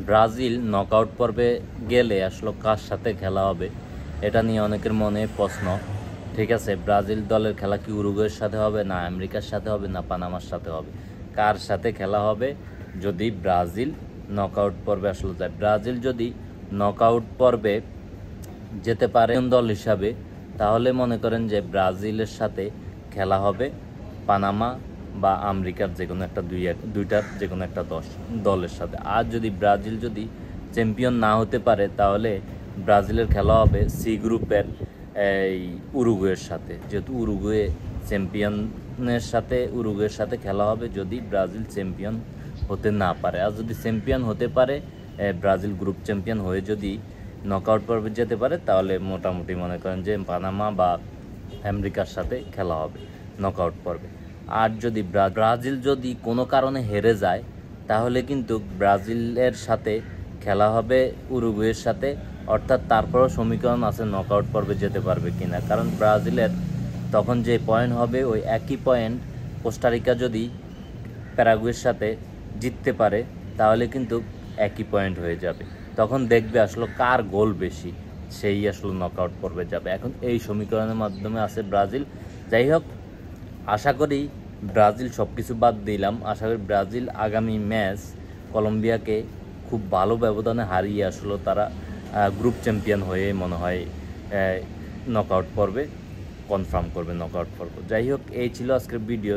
Brazil knockout পর্বে গেলে আসলে কার সাথে খেলা হবে এটা নিয়ে অনেকের মনে প্রশ্ন। ঠিক আছে, ব্রাজিল দলের খেলা কি উরুগুয়ের সাথে হবে, না আমেরিকার সাথে হবে, না পানামার সাথে হবে, কার সাথে খেলা হবে যদি ব্রাজিল নকআউট পর্বে আসলে যায়? ব্রাজিল যদি নকআউট পর্বে যেতে পারে দল হিসাবে, তাহলে মনে করেন যে ব্রাজিলের সাথে খেলা হবে পানামা বা আমেরিকার যে কোনো একটা দুইটার যে কোনো একটা দলের সাথে। আর যদি ব্রাজিল যদি চ্যাম্পিয়ন না হতে পারে, তাহলে ব্রাজিলের খেলা হবে সি গ্রুপের এই উরুগুয়ের সাথে, যেহেতু উরুগুয়ে উরুগুয়ের সাথে খেলা হবে যদি ব্রাজিল চ্যাম্পিয়ন হতে না পারে। আর যদি চ্যাম্পিয়ন হতে পারে, ব্রাজিল গ্রুপ চ্যাম্পিয়ন হয়ে যদি নকআউট পর্বে যেতে পারে, তাহলে মোটামুটি মনে করেন যে পানামা বা আমেরিকার সাথে খেলা হবে নকআউট পর্বে। আর যদি ব্রাজিল যদি কোনো কারণে হেরে যায়, তাহলে কিন্তু ব্রাজিলের সাথে খেলা হবে উরুগুয়ের সাথে। অর্থাৎ তারপরও সমীকরণ আছে নকআউট পর্বে যেতে পারবে কিনা, কারণ ব্রাজিলের তখন যে পয়েন্ট হবে ওই একই পয়েন্ট কোস্টারিকা যদি প্যারাগুয়ের সাথে জিততে পারে, তাহলে কিন্তু একই পয়েন্ট হয়ে যাবে। তখন দেখবে আসলে কার গোল বেশি, সেই আসলে নকআউট পর্বে যাবে। এখন এই সমীকরণের মাধ্যমে আছে ব্রাজিল। যাই হোক, আশা করি ব্রাজিল সব কিছু বাদ দিলাম, আশা করি ব্রাজিল আগামী ম্যাচ কলম্বিয়াকে খুব ভালো ব্যবধানে হারিয়ে আসলো তারা গ্রুপ চ্যাম্পিয়ন হয়ে মনে হয় নকআউট পর্বে কনফার্ম করবে নকআউট পর্ব। যাই হোক, এই ছিল আজকের ভিডিও।